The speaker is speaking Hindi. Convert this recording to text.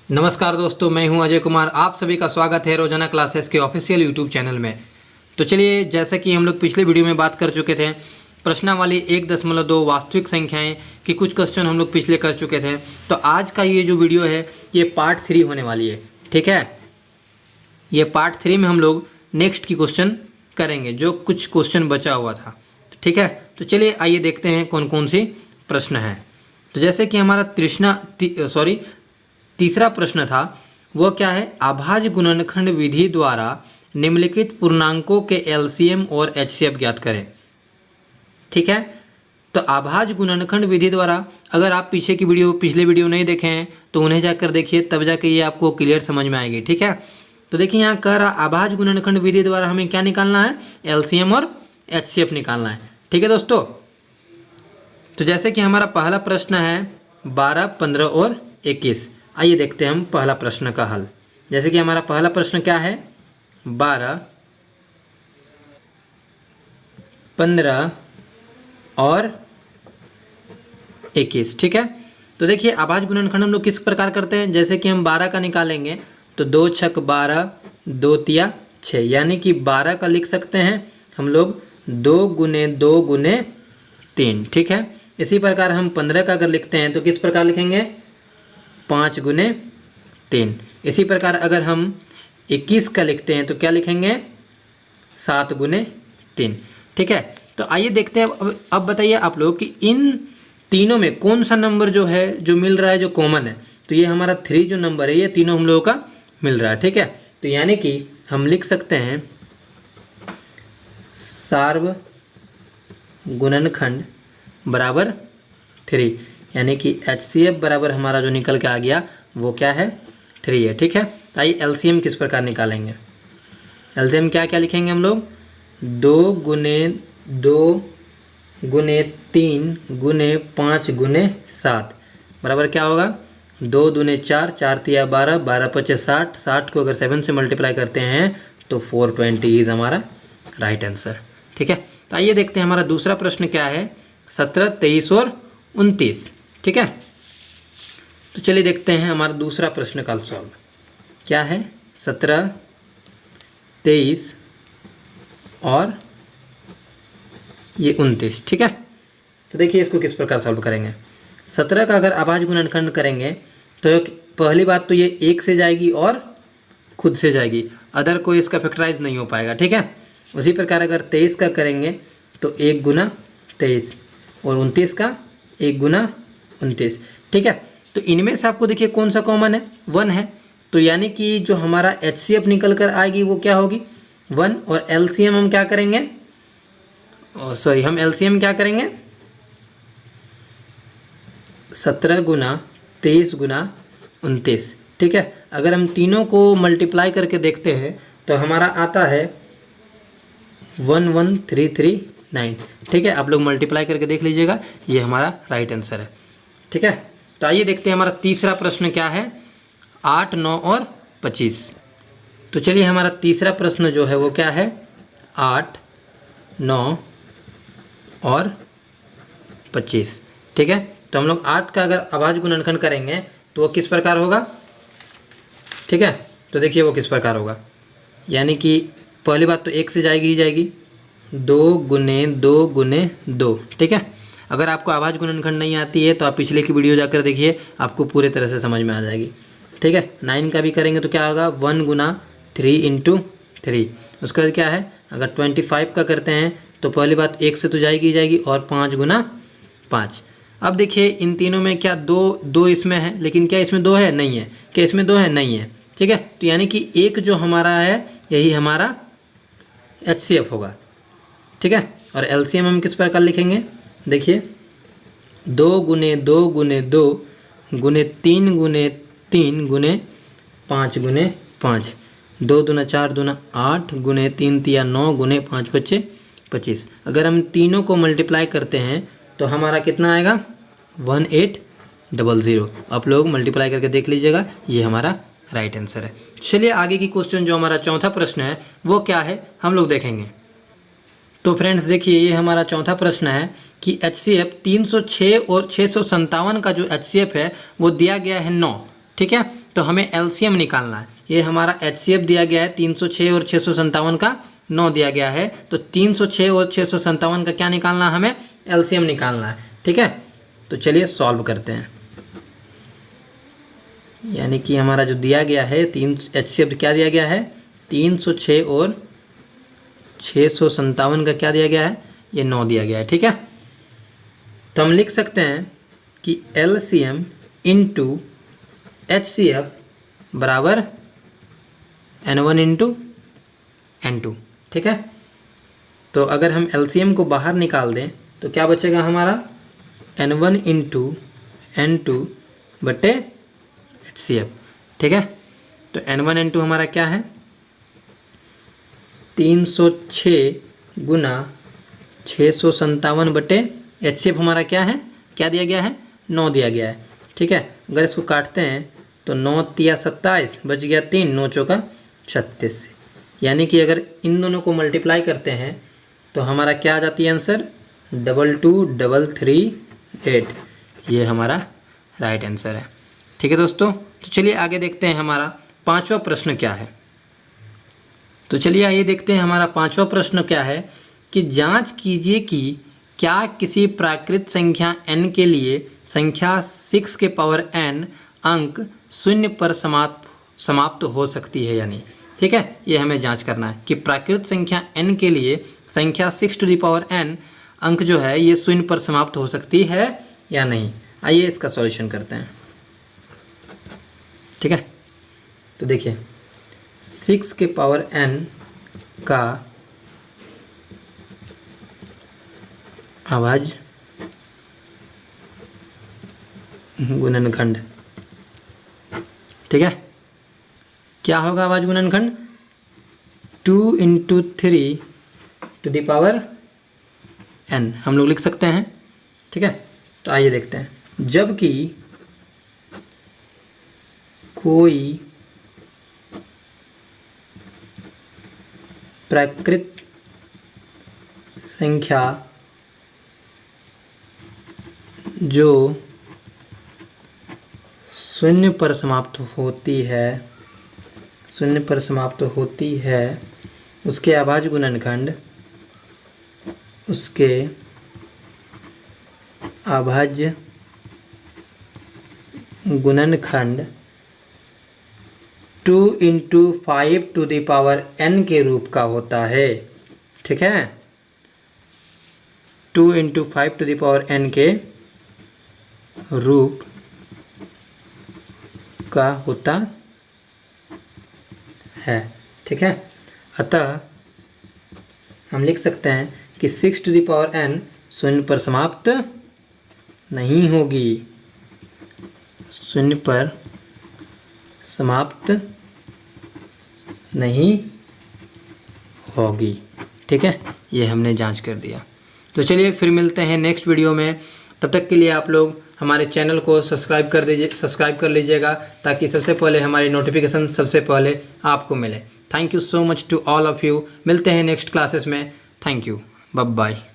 नमस्कार दोस्तों, मैं हूं अजय कुमार। आप सभी का स्वागत है रोजाना क्लासेस के ऑफिशियल यूट्यूब चैनल में। तो चलिए, जैसा कि हम लोग पिछले वीडियो में बात कर चुके थे, प्रश्नावली 1.2 वास्तविक संख्याएं की कुछ क्वेश्चन हम लोग पिछले कर चुके थे। तो आज का ये जो वीडियो है ये पार्ट 3 होने वाली है। ठीक है, ये पार्ट 3 में हम लोग नेक्स्ट की क्वेश्चन करेंगे, जो कुछ क्वेश्चन बचा हुआ था। ठीक है, तो चलिए आइए देखते हैं कौन कौन सी प्रश्न है। तो जैसे कि हमारा तीसरा प्रश्न था, वो क्या है, अभाज्य गुणनखंड विधि द्वारा निम्नलिखित पूर्णांकों के एलसीएम और एचसीएफ ज्ञात करें। ठीक है, तो अभाज्य गुणनखंड विधि द्वारा, अगर आप पिछले वीडियो नहीं देखे हैं तो उन्हें जाकर देखिए, तब जाके ये आपको क्लियर समझ में आएगी। ठीक है, तो देखिए यहाँ कह रहा अभाज्य गुणनखंड विधि द्वारा हमें क्या निकालना है, एलसीएम और एचसीएफ निकालना है। ठीक है दोस्तों, तो जैसे कि हमारा पहला प्रश्न है 12, 15 और 21। आइए देखते हैं हम पहला प्रश्न का हल। जैसे कि हमारा पहला प्रश्न क्या है, 12, 15 और 21। ठीक है, तो देखिए अभाज्य गुणनखंड हम लोग किस प्रकार करते हैं। जैसे कि हम 12 का निकालेंगे तो 2 छक 12, 2 तिया 6, यानी कि 12 का लिख सकते हैं हम लोग 2 गुने 2 गुने 3। ठीक है, इसी प्रकार हम 15 का अगर लिखते हैं तो किस प्रकार लिखेंगे, 5 गुने 3। इसी प्रकार अगर हम 21 का लिखते हैं तो क्या लिखेंगे, 7 गुने 3। ठीक है, तो आइए देखते हैं अब बताइए आप लोग कि इन तीनों में कौन सा नंबर जो है, जो मिल रहा है, जो कॉमन है। तो ये हमारा 3 जो नंबर है, ये तीनों हम लोगों का मिल रहा है। ठीक है, तो यानी कि हम लिख सकते हैं सार्व गुणनखंड बराबर 3, यानी कि HCF बराबर हमारा जो निकल के आ गया वो क्या है, 3 है। ठीक है, तो आइए LCM किस प्रकार निकालेंगे। LCM क्या क्या लिखेंगे हम लोग, 2 गुने 2 गुने 3 गुने 5 गुने 7 बराबर क्या होगा, 2 दूने 4, 4 तिया 12, 12 पचे 60, 60 को अगर 7 से मल्टीप्लाई करते हैं तो 420 इज हमारा राइट आंसर। ठीक है, तो आइए देखते हैं हमारा दूसरा प्रश्न क्या है, 17, 23 और 29। ठीक है, तो चलिए देखते हैं हमारा दूसरा प्रश्न का सॉल्व क्या है, 17, 23 और ये 29। ठीक है, तो देखिए इसको किस प्रकार सॉल्व करेंगे। 17 का अगर अभाज्य गुणनखंड करेंगे तो पहली बात तो ये 1 से जाएगी और खुद से जाएगी, अदर कोई इसका फैक्टराइज नहीं हो पाएगा। ठीक है, उसी प्रकार अगर 23 का करेंगे तो 1 गुना 23 और 29 का 1 गुना 29। ठीक है, तो इनमें से आपको देखिए कौन सा कॉमन है, 1 है। तो यानी कि जो हमारा HCF निकल कर आएगी वो क्या होगी, 1। और LCM हम क्या करेंगे, हम LCM क्या करेंगे, 17 गुना 23 गुना 29। ठीक है, अगर हम तीनों को मल्टीप्लाई करके देखते हैं तो हमारा आता है 11339। ठीक है, आप लोग मल्टीप्लाई करके देख लीजिएगा, ये हमारा राइट आंसर है। ठीक है, तो आइए देखते हैं हमारा तीसरा प्रश्न क्या है, 8, 9 और 25। तो चलिए हमारा तीसरा प्रश्न जो है वो क्या है, 8, 9 और 25। ठीक है, तो हम लोग 8 का अगर अभाज्य गुणनखंड करेंगे तो वो किस प्रकार होगा। ठीक है, तो देखिए वो किस प्रकार होगा, यानी कि पहली बात तो 1 से जाएगी ही जाएगी, 2 गुने 2 गुने 2। ठीक है, अगर आपको अभाज्य गुणनखंड नहीं आती है तो आप पिछले की वीडियो जाकर देखिए, आपको पूरे तरह से समझ में आ जाएगी। ठीक है, 9 का भी करेंगे तो क्या होगा, 1 गुना 3 इंटू 3। उसका क्या है, अगर 25 का करते हैं तो पहली बात 1 से तो जाएगी ही जाएगी और 5 गुना 5। अब देखिए इन तीनों में क्या दो इसमें है, लेकिन क्या इसमें 2 है, नहीं है। क्या इसमें 2 है, नहीं है। ठीक है, तो यानी कि एक जो हमारा है यही हमारा HCF होगा। ठीक है, और LCM हम किस प्रकार लिखेंगे, देखिए 2 गुने 2 गुने 2 गुने 3 गुने 3 गुने 5 गुने 5, 2 दूना 4 दूना 8 गुने 3 तिया 9 गुने 5 पच्चे 25। अगर हम तीनों को मल्टीप्लाई करते हैं तो हमारा कितना आएगा, 1800। आप लोग मल्टीप्लाई करके देख लीजिएगा, ये हमारा राइट आंसर है। चलिए आगे की क्वेश्चन जो हमारा चौथा प्रश्न है वो क्या है, हम लोग देखेंगे। तो फ्रेंड्स देखिए, ये हमारा चौथा प्रश्न है कि HCF 306 और 657 का जो HCF है वो दिया गया है 9। ठीक है, तो हमें एलसीएम निकालना है। ये हमारा एचसीएफ दिया गया है 306 और 657 का 9 दिया गया है, तो 306 और 657 का क्या निकालना है, हमें एलसीएम निकालना है। ठीक है, तो चलिए सॉल्व करते हैं। यानी कि हमारा जो दिया गया है एचसीएफ क्या दिया गया है 306 और 657 का क्या दिया गया है, ये 9 दिया गया है। ठीक है, तो हम लिख सकते हैं कि एलसीएम इंटू एचसीएफ बराबर N1 इंटू N2। ठीक है, तो अगर हम एलसीएम को बाहर निकाल दें तो क्या बचेगा हमारा N1 इंटू N2 बटे एचसीएफ। ठीक है, तो N1 N2 हमारा क्या है 306 गुना 657 बटे एचसीएफ हमारा क्या है, क्या दिया गया है 9 दिया गया है। ठीक है, अगर इसको काटते हैं तो 9 तिया 27 बच गया 3, 9 चौका 36। यानी कि अगर इन दोनों को मल्टीप्लाई करते हैं तो हमारा क्या आ जाती है आंसर 22338। ये हमारा राइट आंसर है। ठीक है दोस्तों, तो चलिए आगे देखते हैं हमारा पांचवा प्रश्न क्या है। तो चलिए आइए देखते हैं हमारा पांचवा प्रश्न क्या है कि जांच कीजिए कि क्या किसी प्राकृत संख्या n के लिए संख्या 6 के पावर n अंक 0 पर समाप्त हो सकती है या नहीं। ठीक है, ये हमें जांच करना है कि प्राकृत संख्या n के लिए संख्या 6 टू द पावर n अंक जो है ये 0 पर समाप्त हो सकती है या नहीं। आइए इसका सॉल्यूशन करते हैं। ठीक है, तो देखिए 6 के पावर n का अभाज्य गुणनखंड। ठीक है, क्या होगा अभाज्य गुणनखंड 2 into 3 to the power n हम लोग लिख सकते हैं। ठीक है, तो आइए देखते हैं। जबकि कोई प्राकृत संख्या जो 0 पर समाप्त होती है, 0 पर समाप्त होती है उसके अभाज्य गुणनखंड, उसके अभाज्य गुणनखंड 2 into 5 to the power n के रूप का होता है। ठीक है, 2 into 5 to the power n के रूप का होता है। ठीक है, अतः हम लिख सकते हैं कि 6 टू द पावर n 0 पर समाप्त नहीं होगी, 0 पर समाप्त नहीं होगी। ठीक है, ये हमने जांच कर दिया। तो चलिए फिर मिलते हैं नेक्स्ट वीडियो में। तब तक के लिए आप लोग हमारे चैनल को सब्सक्राइब कर लीजिएगा ताकि सबसे पहले हमारी नोटिफिकेशन सबसे पहले आपको मिले। Thank you so much to all of you. मिलते हैं नेक्स्ट क्लासेस में। Thank you, bye bye.